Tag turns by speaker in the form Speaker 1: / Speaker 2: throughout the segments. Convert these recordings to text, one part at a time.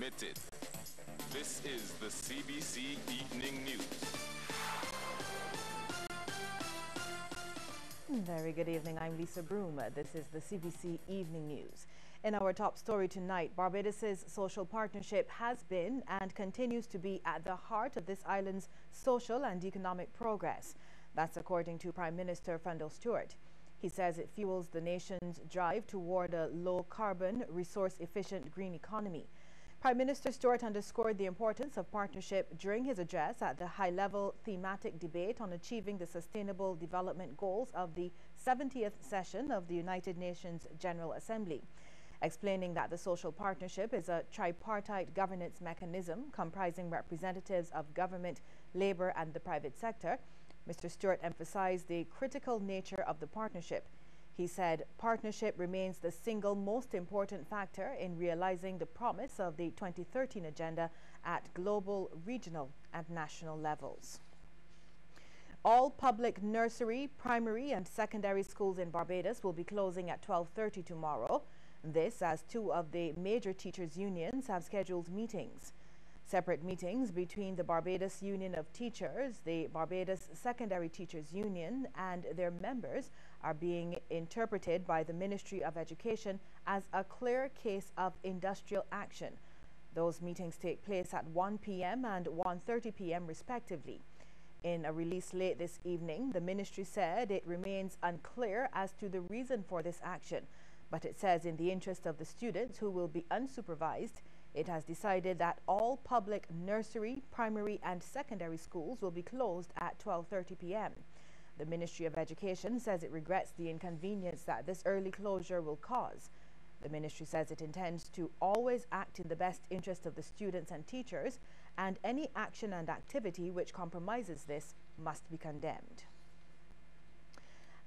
Speaker 1: committed. This is the CBC Evening News.
Speaker 2: Very good evening. I'm Lisa Broom. This is the CBC Evening News. In our top story tonight, Barbados's social partnership has been and continues to be at the heart of this island's social and economic progress. That's according to Prime Minister Fundell Stewart. He says it fuels the nation's drive toward a low-carbon, resource-efficient green economy. Prime Minister Stewart underscored the importance of partnership during his address at the high-level thematic debate on achieving the sustainable development goals of the 70th session of the United Nations General Assembly, explaining that the social partnership is a tripartite governance mechanism comprising representatives of government, labor and the private sector. Mr. Stewart emphasized the critical nature of the partnership. He said partnership remains the single most important factor in realizing the promise of the 2013 agenda at global, regional and national levels. All public nursery, primary and secondary schools in Barbados will be closing at 12:30 tomorrow. This as two of the major teachers' unions have scheduled meetings. Separate meetings between the Barbados Union of Teachers, the Barbados Secondary Teachers Union and their members are being interpreted by the Ministry of Education as a clear case of industrial action. Those meetings take place at 1 p.m. and 1:30 p.m. respectively. In a release late this evening, the ministry said it remains unclear as to the reason for this action, but it says in the interest of the students who will be unsupervised, it has decided that all public nursery, primary and secondary schools will be closed at 12:30 p.m. The Ministry of Education says it regrets the inconvenience that this early closure will cause. The ministry says it intends to always act in the best interest of the students and teachers, and any action and activity which compromises this must be condemned.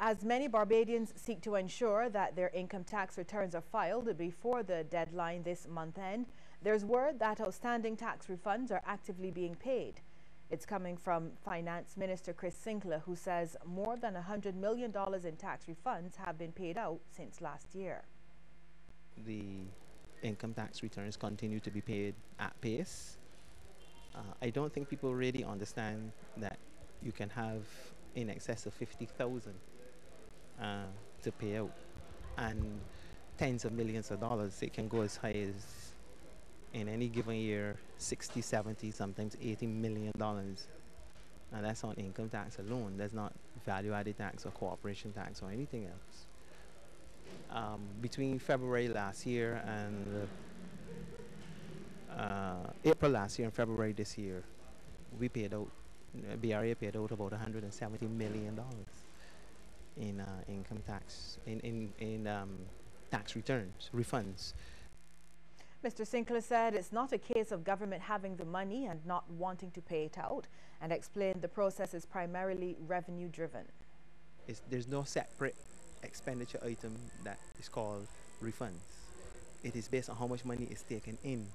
Speaker 2: As many Barbadians seek to ensure that their income tax returns are filed before the deadline this month end, there's word that outstanding tax refunds are actively being paid. It's coming from Finance Minister Chris Sinclair, who says more than $100 million in tax refunds have been paid out since last year.
Speaker 3: The income tax returns continue to be paid at pace. I don't think people really understand that you can have in excess of 50,000 to pay out, and tens of millions of dollars. It can go as high as, in any given year, 60, 70, sometimes $80 million. And that's on income tax alone. There's not value-added tax or corporation tax or anything else. Between February last year and April last year and February this year, we paid out, BRA paid out about $170 million in income tax, in tax returns, refunds.
Speaker 2: Mr. Sinclair said it's not a case of government having the money and not wanting to pay it out, and explained the process is primarily revenue driven.
Speaker 3: There's no separate expenditure item that is called refunds. It is based on how much money is taken in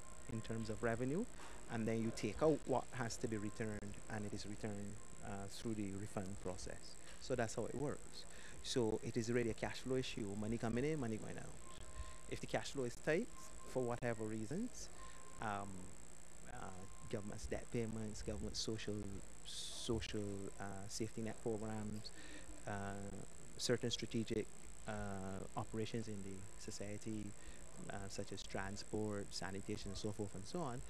Speaker 3: terms of revenue, and then you take out what has to be returned, and it is returned through the refund process. So that's how it works. So it is really a cash flow issue. Money coming in, money going out. If the cash flow is tight for whatever reasons, government's debt payments, government social safety net programs, certain strategic operations in the society, such as transport, sanitation, and so forth and so on,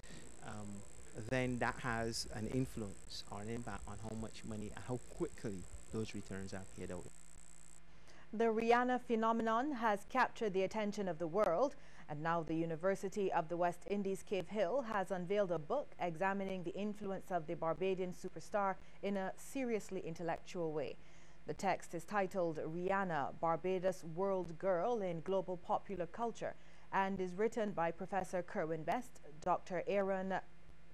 Speaker 3: then that has an influence or an impact on how much money and how quickly those returns are paid out.
Speaker 2: The Rihanna phenomenon has captured the attention of the world, and now the University of the West Indies Cave Hill has unveiled a book examining the influence of the Barbadian superstar in a seriously intellectual way. The text is titled Rihanna, Barbados World Girl in Global Popular Culture, and is written by Professor Kerwin Best, Dr. Aaron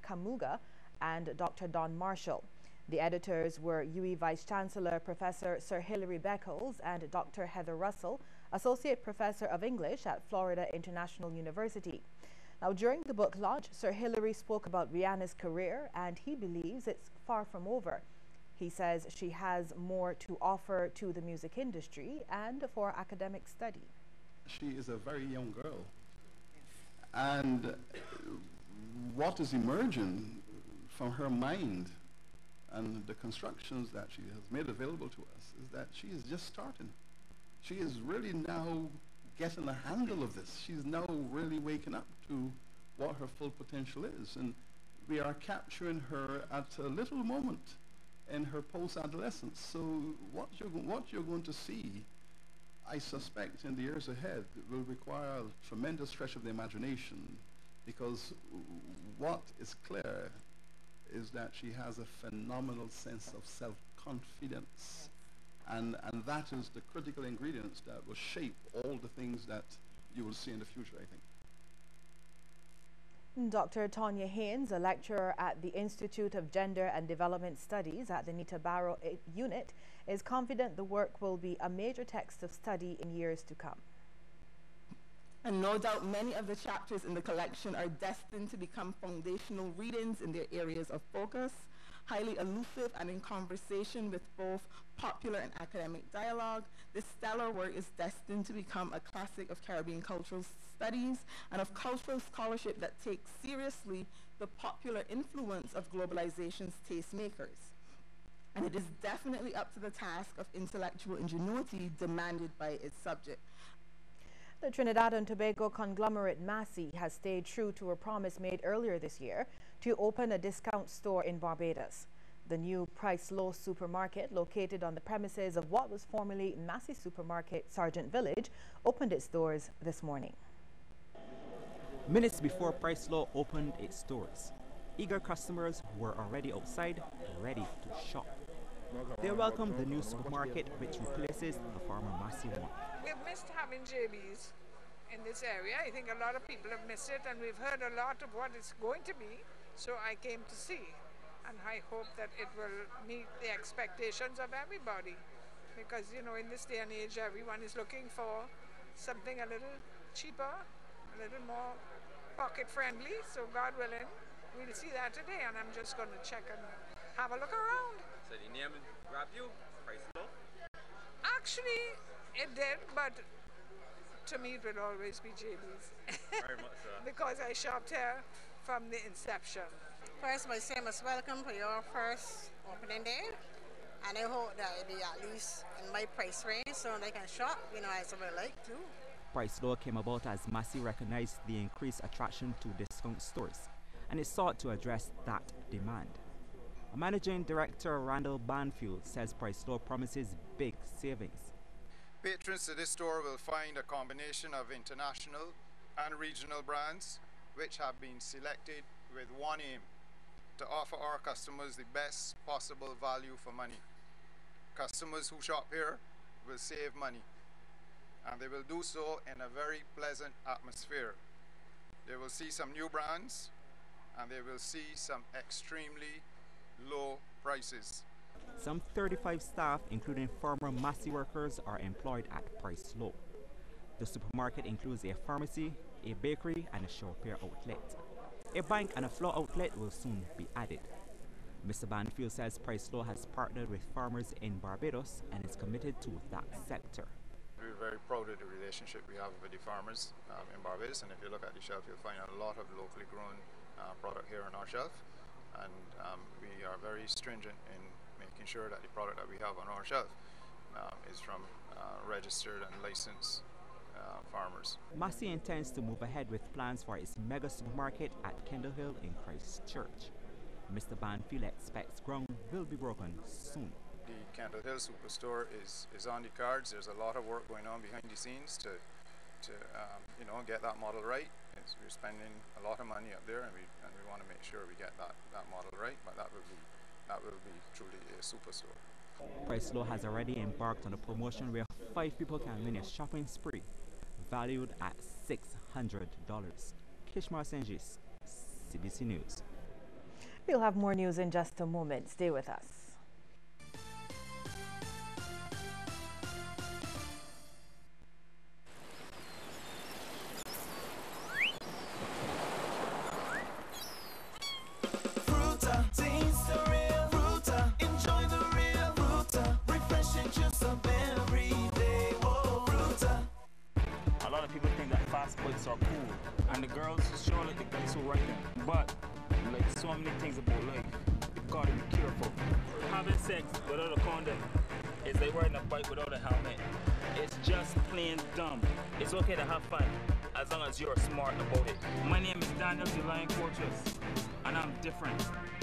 Speaker 2: Kamuga and Dr. Don Marshall. The editors were UE Vice-Chancellor Professor Sir Hilary Beckles and Dr. Heather Russell, Associate Professor of English at Florida International University. Now, during the book launch, Sir Hilary spoke about Rihanna's career, and he believes it's far from over. He says she has more to offer to the music industry and for academic study.
Speaker 4: She is a very young girl, and what is emerging from her mind and the constructions that she has made available to us is that she is just starting. She is really now getting a handle of this. She's now really waking up to what her full potential is. And we are capturing her at a little moment in her post-adolescence. So what you're going to see, I suspect, in the years ahead will require a tremendous stretch of the imagination, because what is clear is that she has a phenomenal sense of self-confidence. And that is the critical ingredients that will shape all the things that you will see in the future, I think.
Speaker 2: Dr. Tonya Haynes, a lecturer at the Institute of Gender and Development Studies at the Nita Barrow unit, is confident the work will be a major text of study in years to come.
Speaker 5: And no doubt many of the chapters in the collection are destined to become foundational readings in their areas of focus, highly elusive and in conversation with both popular and academic dialogue. This stellar work is destined to become a classic of Caribbean cultural studies and of cultural scholarship that takes seriously the popular influence of globalization's tastemakers. And it is definitely up to the task of intellectual ingenuity demanded by its subject.
Speaker 2: The Trinidad and Tobago conglomerate Massey has stayed true to a promise made earlier this year to open a discount store in Barbados. The new Price Low supermarket, located on the premises of what was formerly Massey Supermarket, Sargent Village, opened its doors this morning.
Speaker 6: Minutes before Price Low opened its doors, eager customers were already outside, ready to shop. They welcomed the new supermarket, which replaces the former Massey one.
Speaker 7: We've missed having JB's in this area. I think a lot of people have missed it, and we've heard a lot of what it's going to be, so I came to see. And I hope that it will meet the expectations of everybody, because, you know, in this day and age, everyone is looking for something a little cheaper, a little more pocket-friendly, so God willing, we'll see that today, and I'm just going to check and have a look around.
Speaker 8: So the name grab you, Price Low?
Speaker 7: Actually, it did, but to me it will always be JB's.
Speaker 8: Very much so.
Speaker 7: Because I shopped here from the inception.
Speaker 9: First, I say most welcome for your first opening day, and I hope that it be at least in my price range so I can shop, you know, as I would like to.
Speaker 6: Price Low came about as Massey recognized the increased attraction to discount stores, and it sought to address that demand. Managing Director Randall Banfield says Price Low promises big savings.
Speaker 10: Patrons to this store will find a combination of international and regional brands which have been selected with one aim: to offer our customers the best possible value for money. Customers who shop here will save money, and they will do so in a very pleasant atmosphere. They will see some new brands, and they will see some extremely low prices.
Speaker 6: Some 35 staff, including former Massey workers, are employed at Price Low. The supermarket includes a pharmacy, a bakery, and a show repair outlet. A bank and a floor outlet will soon be added. Mr. Banfield says Price Low has partnered with farmers in Barbados and is committed to that sector.
Speaker 10: We're very proud of the relationship we have with the farmers in Barbados, and if you look at the shelf, you'll find a lot of locally grown product here on our shelf, and we are very stringent in making sure that the product that we have on our shelf is from registered and licensed farmers.
Speaker 6: Massey intends to move ahead with plans for its mega supermarket at Kendall Hill in Christchurch. Mr. Banfield expects ground will be broken soon.
Speaker 10: The Kendall Hill Superstore is on the cards. There's a lot of work going on behind the scenes to you know, get that model right. We're spending a lot of money up there, and we want to make sure we get that model right. But that will be truly a superstore.
Speaker 6: Price Low has already embarked on a promotion where 5 people can win a shopping spree valued at $600. Kishmar Senjis, CBC News.
Speaker 2: We'll have more news in just a moment. Stay with us.
Speaker 11: A lot of people think that fast bikes are cool, and the girls show like the guys who ride them. But like so many things about life, you gotta be careful. Having sex without a condom is like riding a bike without a helmet. It's just plain dumb. It's okay to have fun as long as you're smart about it. My name is Daniel the Lion Fortress, and I'm different,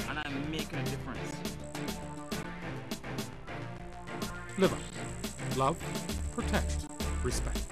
Speaker 11: and I'm making a difference.
Speaker 12: Live up. Love, protect, respect.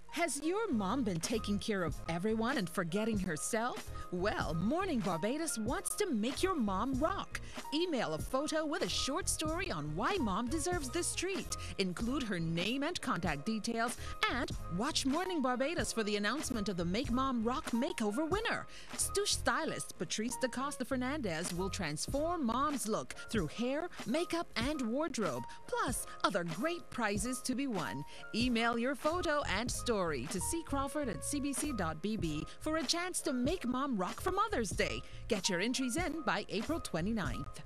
Speaker 13: Has your mom been taking care of everyone and forgetting herself? Well, Morning Barbados wants to make your mom rock. Email a photo with a short story on why mom deserves this treat. Include her name and contact details, and watch Morning Barbados for the announcement of the Make Mom Rock Makeover winner. Stoosh stylist Patrice DaCosta Fernandez will transform mom's look through hair, makeup, and wardrobe, plus other great prizes to be won. Email your photo and story to ccrawford@cbc.bb for a chance to make mom rock for Mother's Day. Get your entries in by April 29th.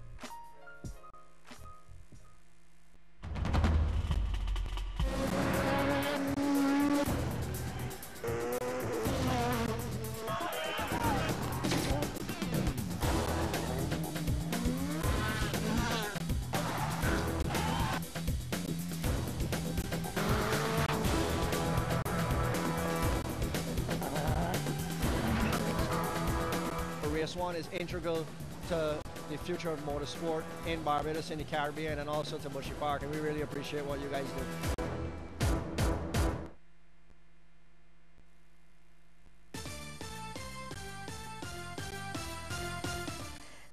Speaker 14: Race 1 is integral to the future of motorsport in Barbados, in the Caribbean, and also to Bushy Park, and we really appreciate what you guys do.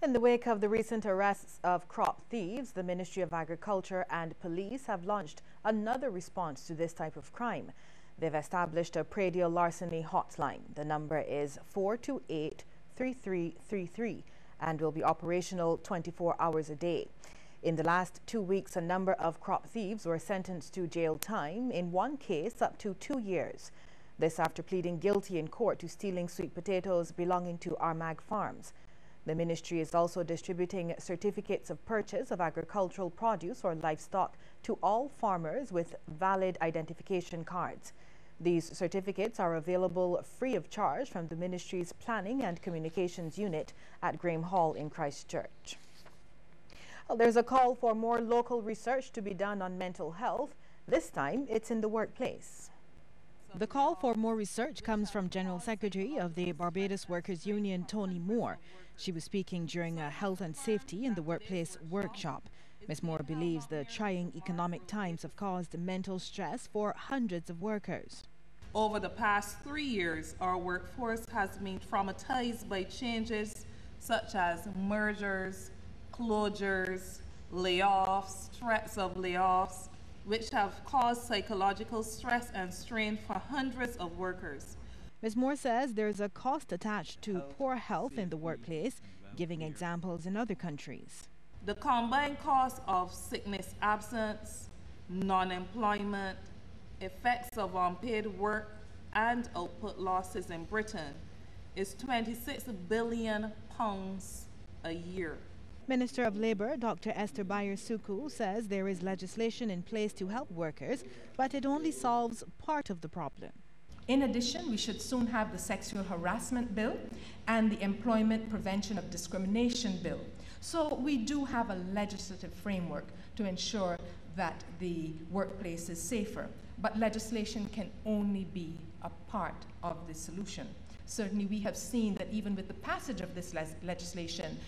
Speaker 2: In the wake of the recent arrests of crop thieves, the Ministry of Agriculture and Police have launched another response to this type of crime. They've established a predial larceny hotline. The number is 428-3333 and will be operational 24 hours a day. In the last 2 weeks, a number of crop thieves were sentenced to jail time, in one case up to 2 years. This after pleading guilty in court to stealing sweet potatoes belonging to Armagh Farms. The ministry is also distributing certificates of purchase of agricultural produce or livestock to all farmers with valid identification cards. These certificates are available free of charge from the ministry's Planning and Communications Unit at Graham Hall in Christchurch. Well, there's a call for more local research to be done on mental health. This time, it's in the workplace. The call for more research comes from General Secretary of the Barbados Workers Union, Tony Moore. She was speaking during a health and safety in the workplace workshop. Ms. Moore believes the trying economic times have caused mental stress for hundreds of workers.
Speaker 15: Over the past 3 years, our workforce has been traumatized by changes such as mergers, closures, layoffs, threats of layoffs, which have caused psychological stress and strain for hundreds of workers.
Speaker 2: Ms. Moore says there's a cost attached to poor health in the workplace, giving examples in other countries.
Speaker 15: The combined cost of sickness absence, non-employment, effects of unpaid work, and output losses in Britain is £26 billion a year.
Speaker 2: Minister of Labour, Dr. Esther Bayer-Suku, says there is legislation in place to help workers, but it only solves part of the problem.
Speaker 16: In addition, we should soon have the Sexual Harassment Bill and the Employment Prevention of Discrimination Bill. So we do have a legislative framework to ensure that the workplace is safer, but legislation can only be a part of the solution. Certainly we have seen that even with the passage of this legislation,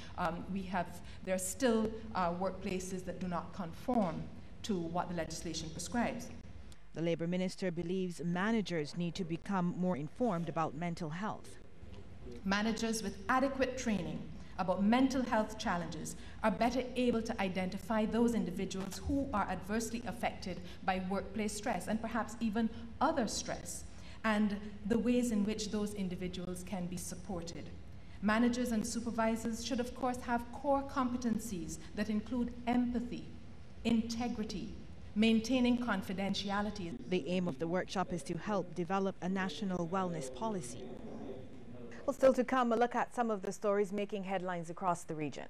Speaker 16: there are still workplaces that do not conform to what the legislation prescribes.
Speaker 2: The Labour Minister believes managers need to become more informed about mental health.
Speaker 16: Managers with adequate training about mental health challenges are better able to identify those individuals who are adversely affected by workplace stress and perhaps even other stress, and the ways in which those individuals can be supported. Managers and supervisors should of course have core competencies that include empathy, integrity, maintaining confidentiality.
Speaker 2: The aim of the workshop is to help develop a national wellness policy. Well, still to come, a look at some of the stories making headlines across the region.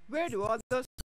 Speaker 17: Where do others